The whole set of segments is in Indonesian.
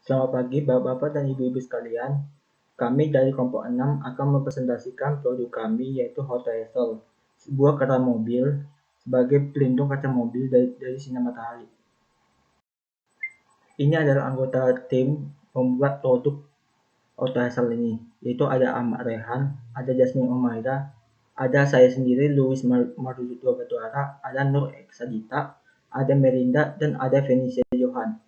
Selamat pagi Bapak-Bapak dan Ibu-Ibu sekalian. Kami dari kelompok 6 akan mempresentasikan produk kami yaitu Hot Hazel, sebuah keran mobil sebagai pelindung kaca mobil dari sinar matahari. Ini adalah anggota tim membuat produk Hot Hazel ini, yaitu ada Ahmad Rehan, ada Jasmine Umaira, ada saya sendiri Louis Marzuki Batuara, ada Nur Eksadita, ada Merinda, dan ada Venesia Johan.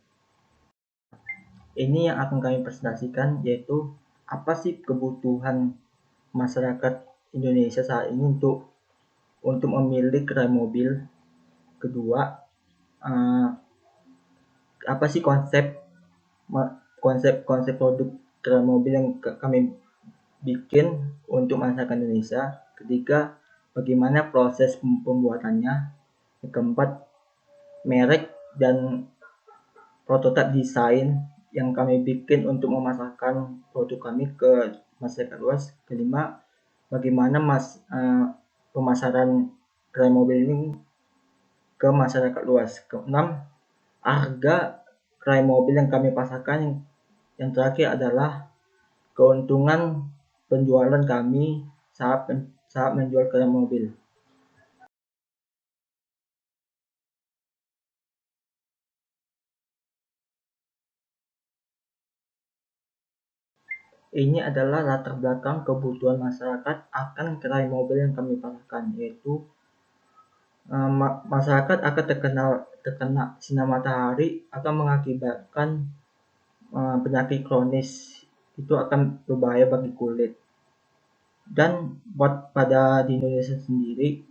Ini yang akan kami presentasikan yaitu apa sih kebutuhan masyarakat Indonesia saat ini untuk memilih gerai mobil. Kedua, apa sih konsep produk gerai mobil yang kami bikin untuk masyarakat Indonesia. Ketiga, bagaimana proses pembuatannya. Keempat, merek dan prototipe desain yang kami bikin untuk memasarkan produk kami ke masyarakat luas. Kelima, bagaimana pemasaran gerai mobil ini ke masyarakat luas. Keenam, harga gerai mobil yang kami pasarkan. Yang terakhir adalah keuntungan penjualan kami saat menjual gerai mobil. Ini adalah latar belakang kebutuhan masyarakat akan gerai mobil yang kami pasarkan, yaitu masyarakat akan terkena sinar matahari akan mengakibatkan penyakit kronis, itu akan berbahaya bagi kulit. Dan pada di Indonesia sendiri,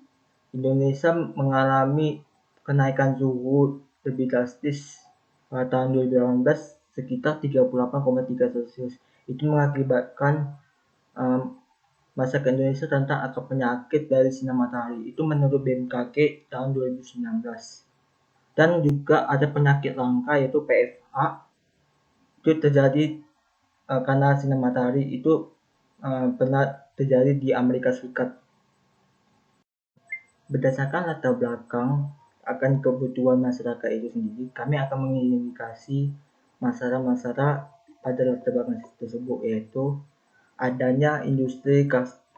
Indonesia mengalami kenaikan suhu lebih drastis pada tahun 2018 sekitar 38,3 Celcius. Itu mengakibatkan masyarakat Indonesia rentan akan penyakit dari sinar matahari. Itu menurut BMKG tahun 2019. Dan juga ada penyakit langka yaitu PFA. Itu terjadi karena sinar matahari itu pernah terjadi di Amerika Serikat. Berdasarkan latar belakang akan kebutuhan masyarakat itu sendiri, kami akan mengidentifikasi masalah-masalah pada latar belakang tersebut, yaitu adanya industri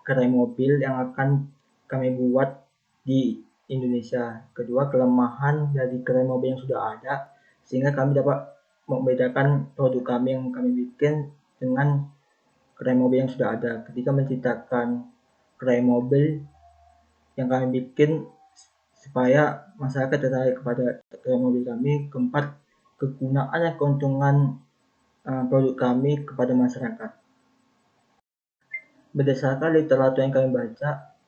gerai mobil yang akan kami buat di Indonesia. Kedua, kelemahan dari gerai mobil yang sudah ada, sehingga kami dapat membedakan produk kami yang kami bikin dengan gerai mobil yang sudah ada. Ketika menciptakan gerai mobil yang kami bikin supaya masyarakat tertarik kepada gerai mobil kami. Keempat, kegunaan dan keuntungan produk kami kepada masyarakat. Berdasarkan literatur yang kami baca,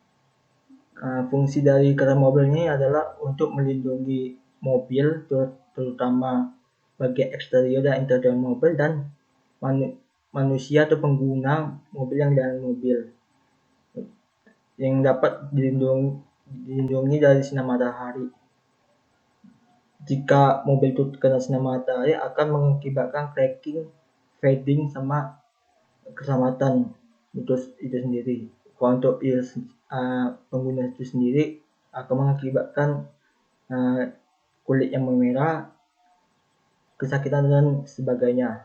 fungsi dari gerai mobil ini adalah untuk melindungi mobil, terutama bagian eksterior dan interior mobil, dan manusia atau pengguna mobil yang di dalam mobil, yang dapat dilindungi dari sinar matahari. Jika mobil itu kena sinar matahari akan mengakibatkan cracking, fading, sama keselamatan itu sendiri. Kalau untuk pengguna itu sendiri akan mengakibatkan kulit yang memerah, kesakitan dan sebagainya.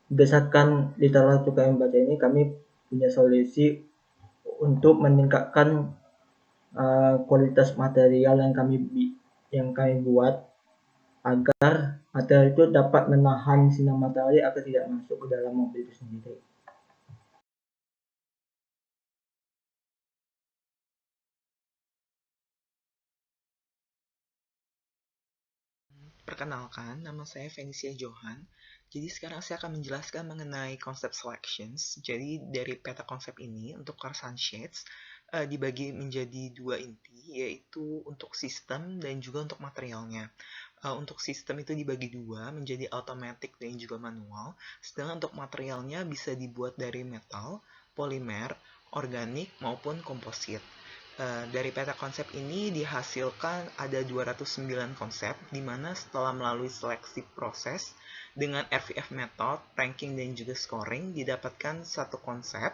Berdasarkan literatur kami baca ini, kami punya solusi untuk meningkatkan kualitas material yang kami buat agar material itu dapat menahan sinar matahari agar tidak masuk ke dalam mobil itu sendiri. Perkenalkan, nama saya Venesia Johan. Jadi sekarang saya akan menjelaskan mengenai konsep selections. Jadi dari peta konsep ini untuk car sunshades dibagi menjadi dua inti, yaitu untuk sistem dan juga untuk materialnya. Untuk sistem itu dibagi dua menjadi automatic dan juga manual. Sedangkan untuk materialnya bisa dibuat dari metal, polimer, organik maupun komposit. Dari peta konsep ini dihasilkan ada 209 konsep, di mana setelah melalui seleksi proses dengan RVF method, ranking dan juga scoring, didapatkan satu konsep,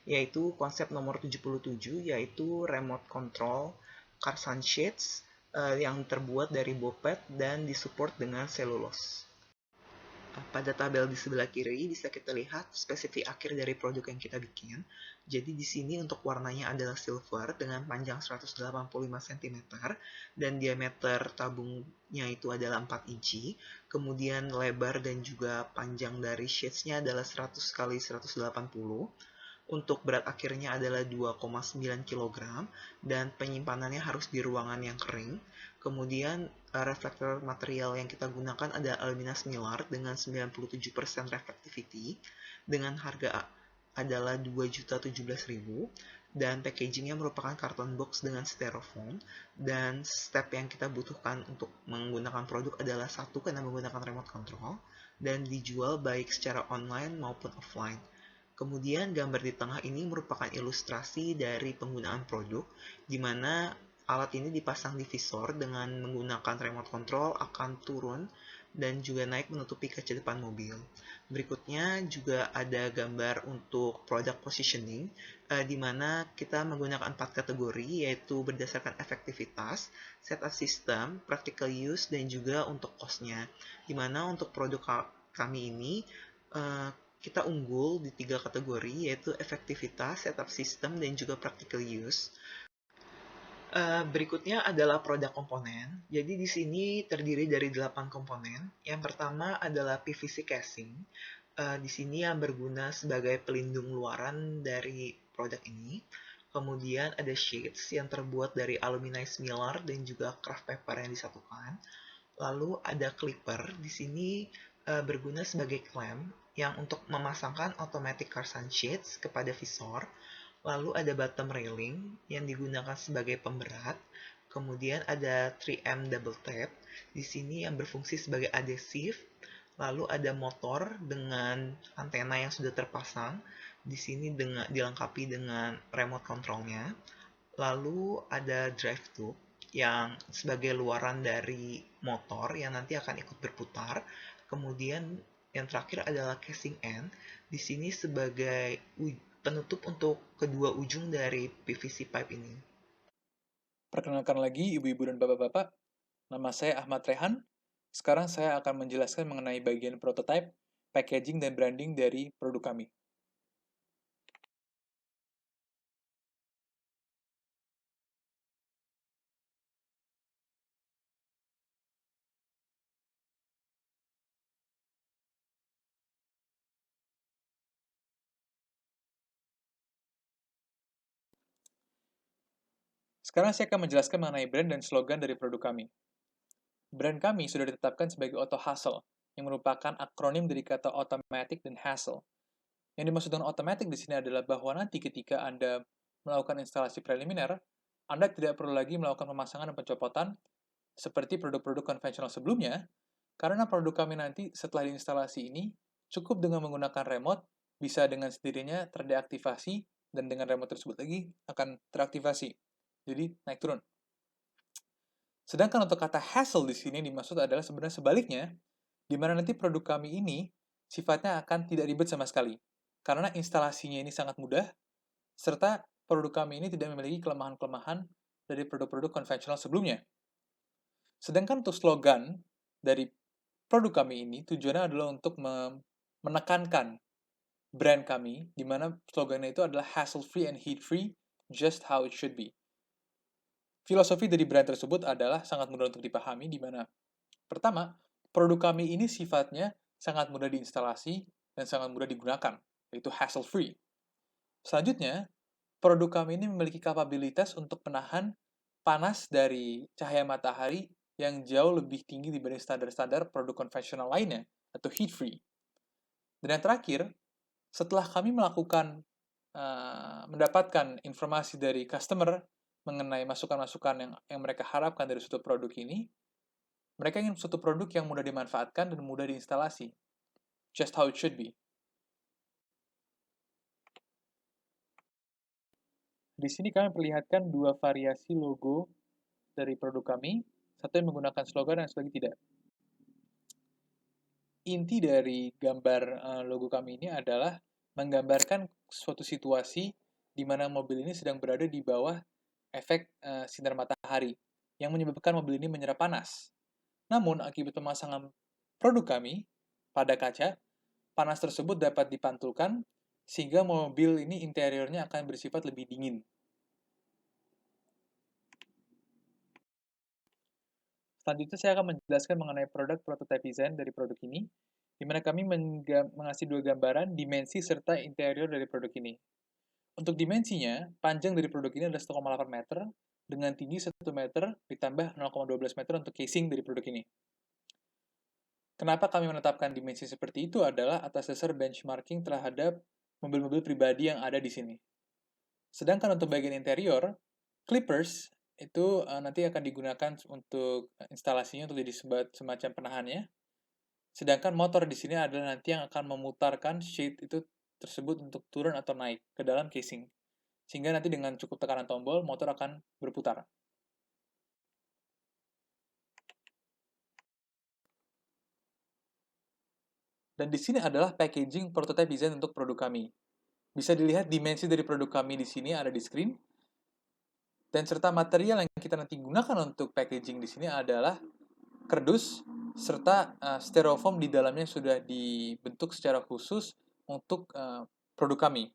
yaitu konsep nomor 77, yaitu remote control car sunshades yang terbuat dari bopet dan disupport dengan selulose. Pada tabel di sebelah kiri bisa kita lihat spesifik akhir dari produk yang kita bikin. Jadi di sini untuk warnanya adalah silver dengan panjang 185 cm dan diameter tabungnya itu adalah 4 inci. Kemudian lebar dan juga panjang dari shades-nya adalah 100 kali 180. Untuk berat akhirnya adalah 2,9 kg dan penyimpanannya harus di ruangan yang kering. Kemudian reflektor material yang kita gunakan adalah Aluminas Mylar dengan 97% reflectivity dengan harga adalah 2.017.000 dan packagingnya merupakan karton box dengan styrofoam dan step yang kita butuhkan untuk menggunakan produk adalah satu karena menggunakan remote control dan dijual baik secara online maupun offline. Kemudian gambar di tengah ini merupakan ilustrasi dari penggunaan produk, di mana alat ini dipasang di visor dengan menggunakan remote control akan turun dan juga naik menutupi kaca depan mobil. Berikutnya juga ada gambar untuk product positioning, di mana kita menggunakan 4 kategori, yaitu berdasarkan efektivitas, setup system, practical use, dan juga untuk cost-nya. Di mana untuk produk kami ini, kita unggul di 3 kategori, yaitu efektivitas, setup system, dan juga practical use. Berikutnya adalah produk komponen. Jadi di sini terdiri dari 8 komponen. Yang pertama adalah PVC casing. Di sini yang berguna sebagai pelindung luaran dari produk ini. Kemudian ada sheets yang terbuat dari aluminized mylar dan juga craft paper yang disatukan. Lalu ada clipper. Di sini berguna sebagai klem yang untuk memasangkan automatic car sunshades kepada visor. Lalu ada bottom railing yang digunakan sebagai pemberat. Kemudian ada 3M double tap. Di sini yang berfungsi sebagai adhesif. Lalu ada motor dengan antena yang sudah terpasang. Di sini dilengkapi dengan remote controlnya. Lalu ada drive tube yang sebagai luaran dari motor yang nanti akan ikut berputar. Kemudian yang terakhir adalah casing end. Di sini sebagai penutup untuk kedua ujung dari PVC pipe ini. Perkenalkan lagi ibu-ibu dan bapak-bapak, nama saya Ahmad Rehan. Sekarang saya akan menjelaskan mengenai bagian prototype, packaging, dan branding dari produk kami. Sekarang saya akan menjelaskan mengenai brand dan slogan dari produk kami. Brand kami sudah ditetapkan sebagai Auto Hustle, yang merupakan akronim dari kata automatic dan hassle. Yang dimaksud dengan automatic di sini adalah bahwa nanti ketika Anda melakukan instalasi preliminar, Anda tidak perlu lagi melakukan pemasangan dan pencopotan seperti produk-produk konvensional sebelumnya, karena produk kami nanti setelah diinstalasi ini cukup dengan menggunakan remote, bisa dengan sendirinya terdeaktivasi, dan dengan remote tersebut lagi akan teraktivasi. Jadi naik turun. Sedangkan untuk kata hassle di sini dimaksud adalah sebenarnya sebaliknya, di mana nanti produk kami ini sifatnya akan tidak ribet sama sekali. Karena instalasinya ini sangat mudah, serta produk kami ini tidak memiliki kelemahan-kelemahan dari produk-produk konvensional sebelumnya. Sedangkan untuk slogan dari produk kami ini tujuannya adalah untuk menekankan brand kami, di mana slogannya itu adalah hassle-free and heat-free, just how it should be. Filosofi dari brand tersebut adalah sangat mudah untuk dipahami, di mana pertama, produk kami ini sifatnya sangat mudah diinstalasi dan sangat mudah digunakan, yaitu hassle-free. Selanjutnya, produk kami ini memiliki kapabilitas untuk menahan panas dari cahaya matahari yang jauh lebih tinggi dibanding standar-standar produk konvensional lainnya, atau heat-free. Dan yang terakhir, setelah kami mendapatkan informasi dari customer mengenai masukan-masukan yang mereka harapkan dari suatu produk ini, mereka ingin suatu produk yang mudah dimanfaatkan dan mudah diinstalasi. Just how it should be. Di sini kami perlihatkan dua variasi logo dari produk kami, satu yang menggunakan slogan dan satu lagi tidak. Inti dari gambar logo kami ini adalah menggambarkan suatu situasi di mana mobil ini sedang berada di bawah efek sinar matahari yang menyebabkan mobil ini menyerap panas. Namun, akibat pemasangan produk kami, pada kaca, panas tersebut dapat dipantulkan sehingga mobil ini interiornya akan bersifat lebih dingin. Selanjutnya saya akan menjelaskan mengenai produk prototype design dari produk ini, di mana kami mengasih dua gambaran dimensi serta interior dari produk ini. Untuk dimensinya, panjang dari produk ini adalah 1,8 meter, dengan tinggi 1 meter ditambah 0,12 meter untuk casing dari produk ini. Kenapa kami menetapkan dimensi seperti itu adalah atas dasar benchmarking terhadap mobil-mobil pribadi yang ada di sini. Sedangkan untuk bagian interior, clippers itu nanti akan digunakan untuk instalasinya untuk jadi semacam penahannya. Sedangkan motor di sini adalah nanti yang akan memutarkan shade itu tersebut untuk turun atau naik ke dalam casing. Sehingga nanti dengan cukup tekanan tombol, motor akan berputar. Dan di sini adalah packaging prototype design untuk produk kami. Bisa dilihat dimensi dari produk kami di sini ada di screen. Dan serta material yang kita nanti gunakan untuk packaging di sini adalah kardus serta styrofoam di dalamnya sudah dibentuk secara khusus untuk produk kami.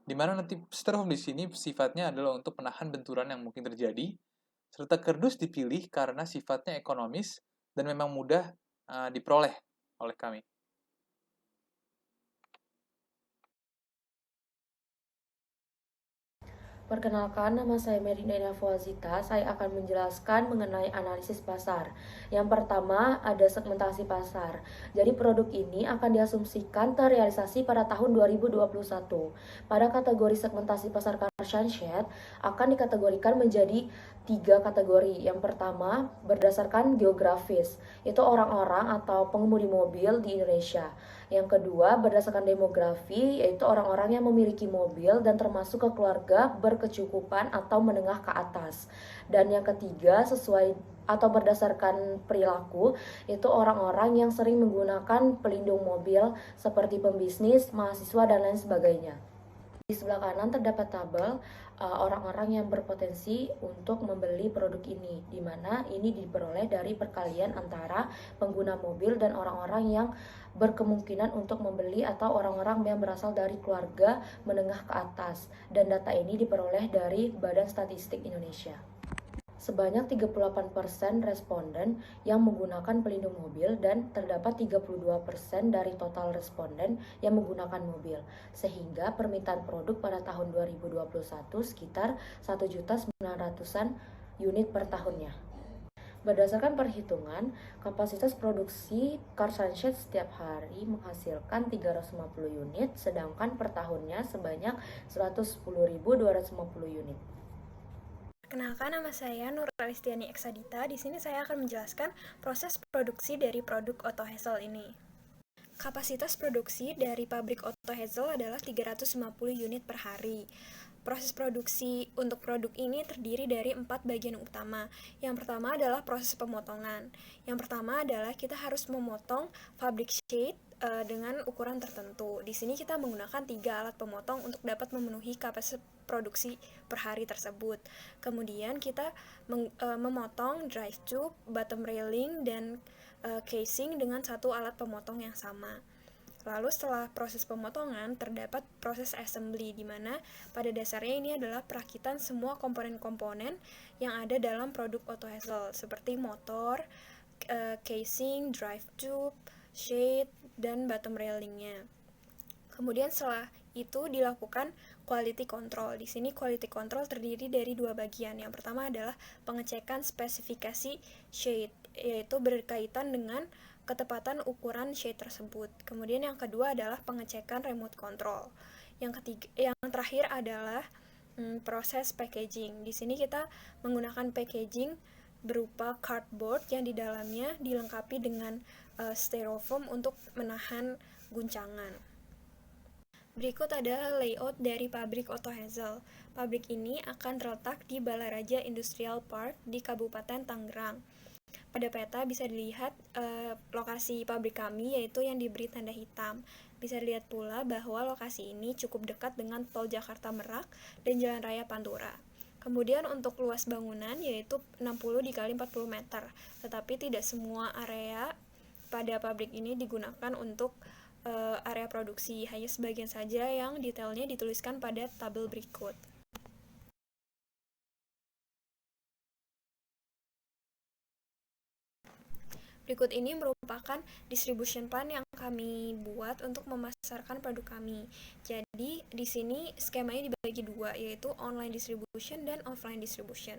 Di mana nanti styrofoam di sini sifatnya adalah untuk menahan benturan yang mungkin terjadi, serta kardus dipilih karena sifatnya ekonomis dan memang mudah diperoleh oleh kami. Perkenalkan, nama saya Merina Inafwazita. Saya akan menjelaskan mengenai analisis pasar. Yang pertama, ada segmentasi pasar. Jadi produk ini akan diasumsikan terrealisasi pada tahun 2021. Pada kategori segmentasi pasar car sunset akan dikategorikan menjadi 3 kategori. Yang pertama, berdasarkan geografis, itu orang-orang atau pengemudi mobil di Indonesia. Yang kedua, berdasarkan demografi, yaitu orang-orang yang memiliki mobil dan termasuk ke keluarga berkecukupan atau menengah ke atas. Dan yang ketiga, sesuai atau berdasarkan perilaku, itu orang-orang yang sering menggunakan pelindung mobil seperti pembisnis, mahasiswa, dan lain sebagainya. Di sebelah kanan terdapat tabel orang-orang yang berpotensi untuk membeli produk ini, di mana ini diperoleh dari perkalian antara pengguna mobil dan orang-orang yang berkemungkinan untuk membeli atau orang-orang yang berasal dari keluarga menengah ke atas, dan data ini diperoleh dari Badan Statistik Indonesia. Sebanyak 38% responden yang menggunakan pelindung mobil dan terdapat 32% dari total responden yang menggunakan mobil, sehingga permintaan produk pada tahun 2021 sekitar 1.900.000 unit per tahunnya. Berdasarkan perhitungan, kapasitas produksi car sunset setiap hari menghasilkan 350 unit, sedangkan per tahunnya sebanyak 110.250 unit. Perkenalkan, nama saya Nur Alistiani Eksadita. Di sini saya akan menjelaskan proses produksi dari produk Otto Hazel ini. Kapasitas produksi dari pabrik Otto Hazel adalah 350 unit per hari. Proses produksi untuk produk ini terdiri dari 4 bagian utama. Yang pertama adalah proses pemotongan. Yang pertama adalah kita harus memotong fabric shade dengan ukuran tertentu. Di sini kita menggunakan 3 alat pemotong untuk dapat memenuhi kapasitas produksi per hari tersebut. Kemudian kita memotong drive tube, bottom railing, dan casing dengan 1 alat pemotong yang sama. Lalu setelah proses pemotongan, terdapat proses assembly, di mana pada dasarnya ini adalah perakitan semua komponen-komponen yang ada dalam produk Otto Hazel, seperti motor, casing, drive tube, shade, dan bottom railingnya. Kemudian setelah itu dilakukan quality control. Di sini quality control terdiri dari 2 bagian. Yang pertama adalah pengecekan spesifikasi shade, yaitu berkaitan dengan ketepatan ukuran shade tersebut. Kemudian yang kedua adalah pengecekan remote control. Yang terakhir adalah proses packaging. Di sini kita menggunakan packaging berupa cardboard yang di dalamnya dilengkapi dengan styrofoam untuk menahan guncangan. Berikut adalah layout dari pabrik Otto Hazel. Pabrik ini akan terletak di Balaraja Industrial Park di Kabupaten Tangerang. Pada peta bisa dilihat lokasi pabrik kami, yaitu yang diberi tanda hitam. Bisa dilihat pula bahwa lokasi ini cukup dekat dengan Tol Jakarta Merak dan Jalan Raya Pantura. Kemudian untuk luas bangunan yaitu 60 × 40 meter, tetapi tidak semua area pada pabrik ini digunakan untuk area produksi, hanya sebagian saja yang detailnya dituliskan pada tabel berikut. Berikut ini merupakan distribution plan yang kami buat untuk memasarkan produk kami. Jadi, di sini skemanya dibagi dua, yaitu online distribution dan offline distribution.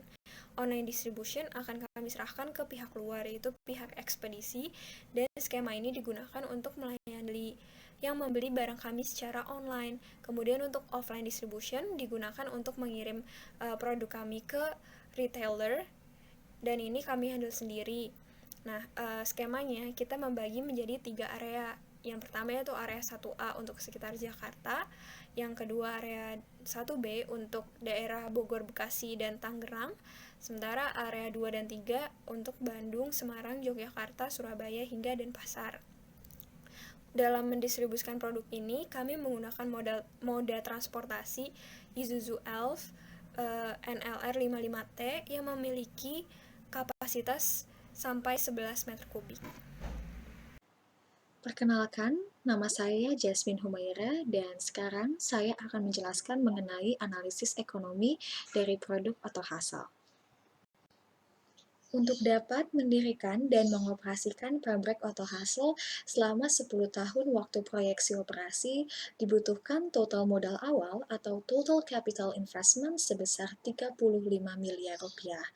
Online distribution akan kami serahkan ke pihak luar, yaitu pihak ekspedisi, dan skema ini digunakan untuk melayani yang membeli barang kami secara online. Kemudian untuk offline distribution digunakan untuk mengirim produk kami ke retailer, dan ini kami handle sendiri. Nah, skemanya kita membagi menjadi 3 area. Yang pertama yaitu area 1A untuk sekitar Jakarta, yang kedua area 1B untuk daerah Bogor, Bekasi, dan Tangerang, sementara area 2 dan 3 untuk Bandung, Semarang, Yogyakarta, Surabaya, hingga Denpasar. Dalam mendistribusikan produk ini, kami menggunakan moda transportasi Isuzu Elf NLR 55T yang memiliki kapasitas sampai 11 meter kubik. Perkenalkan, nama saya Jasmine Humaira dan sekarang saya akan menjelaskan mengenai analisis ekonomi dari produk atau hasil. Untuk dapat mendirikan dan mengoperasikan pabrik Auto Hassel selama 10 tahun waktu proyeksi operasi, dibutuhkan total modal awal atau total capital investment sebesar 35 miliar rupiah.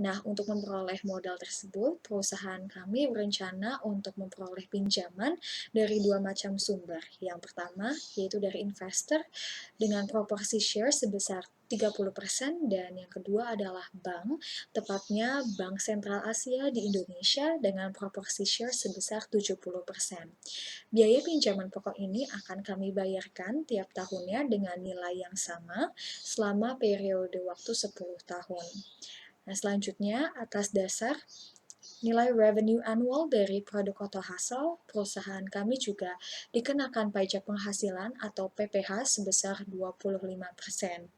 Nah, untuk memperoleh modal tersebut, perusahaan kami berencana untuk memperoleh pinjaman dari dua macam sumber. Yang pertama, yaitu dari investor dengan proporsi share sebesar 30% dan yang kedua adalah bank, tepatnya Bank Sentral Asia di Indonesia dengan proporsi share sebesar 70%. Biaya pinjaman pokok ini akan kami bayarkan tiap tahunnya dengan nilai yang sama selama periode waktu 10 tahun. Nah, selanjutnya atas dasar nilai revenue annual dari produk Auto Hassel, perusahaan kami juga dikenakan pajak penghasilan atau PPh sebesar 25%.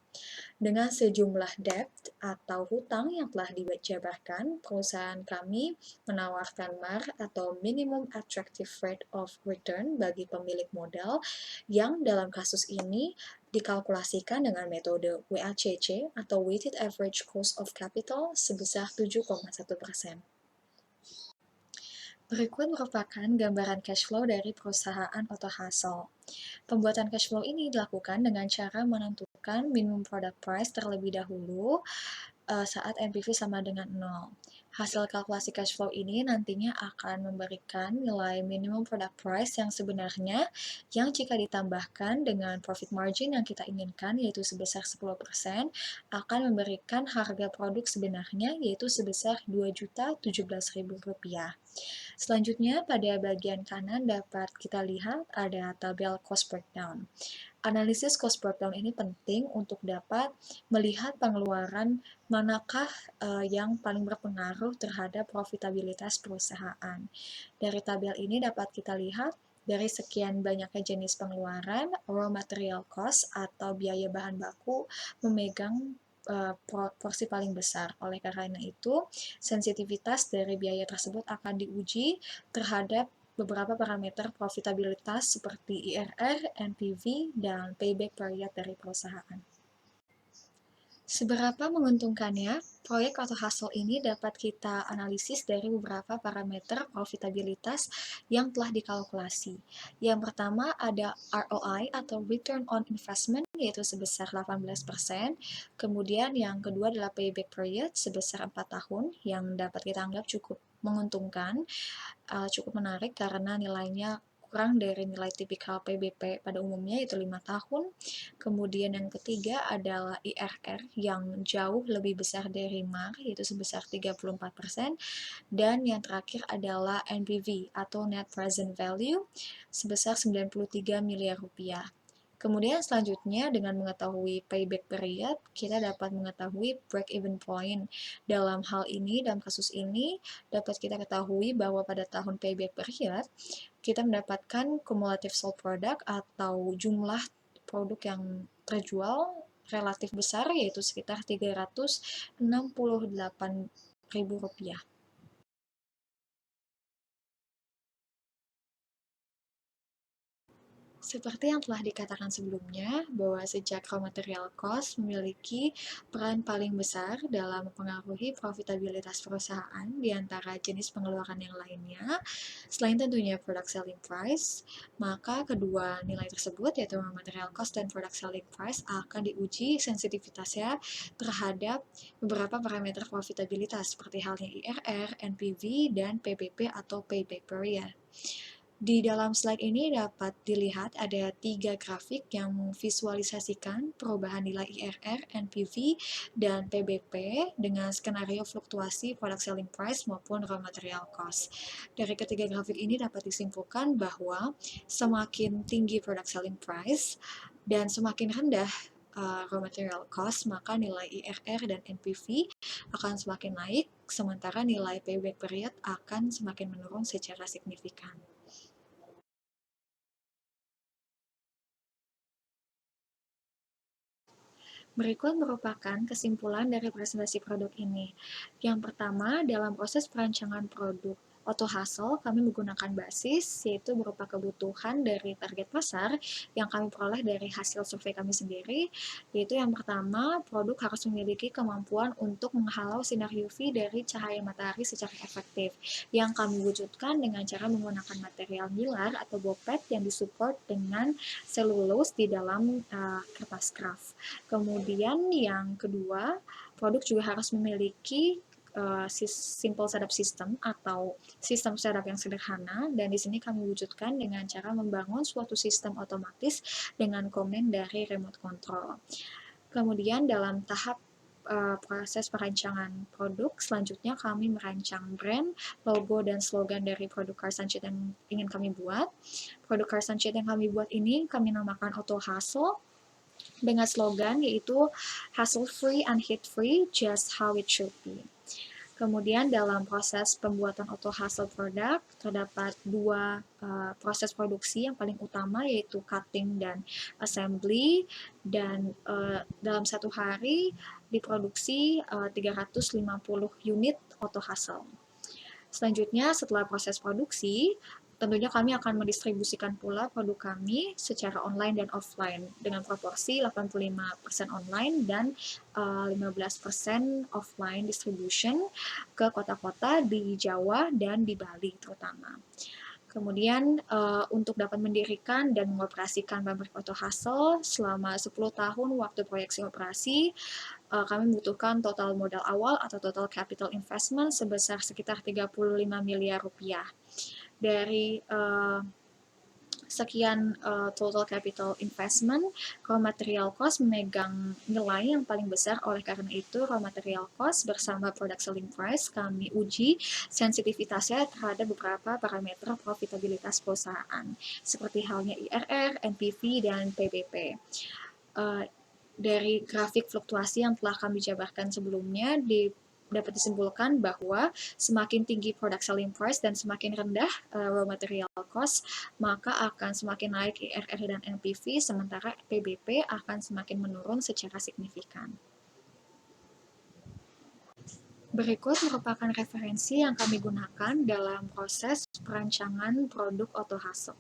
Dengan sejumlah debt atau hutang yang telah dijabarkan, perusahaan kami menawarkan MAR atau Minimum Attractive Rate of Return bagi pemilik modal yang dalam kasus ini dikalkulasikan dengan metode WACC atau Weighted Average Cost of Capital sebesar 7,1%. Berikut merupakan gambaran cash flow dari perusahaan Auto Hassel. Pembuatan cash flow ini dilakukan dengan cara menentukan minimum product price terlebih dahulu saat NPV sama dengan 0. Hasil kalkulasi cash flow ini nantinya akan memberikan nilai minimum product price yang sebenarnya yang jika ditambahkan dengan profit margin yang kita inginkan yaitu sebesar 10% akan memberikan harga produk sebenarnya yaitu sebesar Rp2.017.000. Selanjutnya, pada bagian kanan dapat kita lihat ada tabel cost breakdown. Analisis cost breakdown ini penting untuk dapat melihat pengeluaran manakah yang paling berpengaruh terhadap profitabilitas perusahaan. Dari tabel ini dapat kita lihat dari sekian banyaknya jenis pengeluaran, raw material cost atau biaya bahan baku memegang porsi paling besar. Oleh karena itu, sensitivitas dari biaya tersebut akan diuji terhadap beberapa parameter profitabilitas seperti IRR, NPV, dan payback period dari perusahaan. Seberapa menguntungkannya, proyek Auto Hassel ini dapat kita analisis dari beberapa parameter profitabilitas yang telah dikalkulasi. Yang pertama ada ROI atau Return on Investment, yaitu sebesar 18%. Kemudian yang kedua adalah payback period sebesar 4 tahun, yang dapat kita anggap cukup menguntungkan, cukup menarik karena nilainya kurang dari nilai tipikal PBP pada umumnya yaitu 5 tahun. Kemudian yang ketiga adalah IRR yang jauh lebih besar dari MAR yaitu sebesar 34%. Dan yang terakhir adalah NPV atau Net Present Value sebesar 93 miliar rupiah. Kemudian selanjutnya dengan mengetahui payback period, kita dapat mengetahui break-even point. Dalam hal ini, dalam kasus ini, dapat kita ketahui bahwa pada tahun payback period, kita mendapatkan cumulative sold product atau jumlah produk yang terjual relatif besar, yaitu sekitar Rp368.000. Seperti yang telah dikatakan sebelumnya, bahwa sejak raw material cost memiliki peran paling besar dalam mempengaruhi profitabilitas perusahaan di antara jenis pengeluaran yang lainnya, selain tentunya product selling price, maka kedua nilai tersebut, yaitu raw material cost dan product selling price, akan diuji sensitivitasnya terhadap beberapa parameter profitabilitas, seperti halnya IRR, NPV, dan PBP atau payback period. Di dalam slide ini dapat dilihat ada 3 grafik yang memvisualisasikan perubahan nilai IRR, NPV, dan PBP dengan skenario fluktuasi product selling price maupun raw material cost. Dari ketiga grafik ini dapat disimpulkan bahwa semakin tinggi product selling price dan semakin rendah raw material cost, maka nilai IRR dan NPV akan semakin naik, sementara nilai payback period akan semakin menurun secara signifikan. Berikut merupakan kesimpulan dari presentasi produk ini. Yang pertama, dalam proses perancangan produk Auto Hustle, kami menggunakan basis, yaitu berupa kebutuhan dari target pasar yang kami peroleh dari hasil survei kami sendiri, yaitu yang pertama, produk harus memiliki kemampuan untuk menghalau sinar UV dari cahaya matahari secara efektif, yang kami wujudkan dengan cara menggunakan material mylar atau bopet yang disupport dengan selulose di dalam kertas kraft. Kemudian yang kedua, produk juga harus memiliki simple setup system atau sistem setup yang sederhana, dan di sini kami wujudkan dengan cara membangun suatu sistem otomatis dengan komen dari remote control. Kemudian dalam tahap proses perancangan produk, selanjutnya kami merancang brand, logo, dan slogan dari produk car sunshade yang ingin kami buat. Produk car sunshade yang kami buat ini kami namakan Auto Hustle, dengan slogan yaitu hassle free and heat free, just how it should be. Kemudian dalam proses pembuatan Auto Hustle produk terdapat 2 proses produksi yang paling utama, yaitu cutting dan assembly, dan dalam satu hari diproduksi 350 unit Auto Hustle. Selanjutnya setelah proses produksi, tentunya kami akan mendistribusikan pula produk kami secara online dan offline dengan proporsi 85% online dan 15% offline distribution ke kota-kota di Jawa dan di Bali terutama. Kemudian untuk dapat mendirikan dan mengoperasikan pabrik Auto Hustle selama 10 tahun waktu proyeksi operasi, kami membutuhkan total modal awal atau total capital investment sebesar sekitar 35 miliar rupiah. Dari sekian total capital investment, raw material cost memegang nilai yang paling besar. Oleh karena itu, raw material cost bersama product selling price kami uji sensitivitasnya terhadap beberapa parameter profitabilitas perusahaan, seperti halnya IRR, NPV, dan PBP. Dari grafik fluktuasi yang telah kami jabarkan sebelumnya, dapat disimpulkan bahwa semakin tinggi product selling price dan semakin rendah raw material cost, maka akan semakin naik IRR dan NPV, sementara PBP akan semakin menurun secara signifikan. Berikut merupakan referensi yang kami gunakan dalam proses perancangan produk Auto Hustle.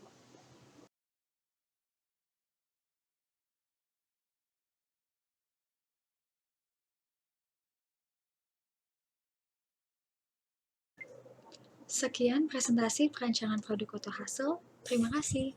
Sekian presentasi perancangan produk Auto Hustle. Terima kasih.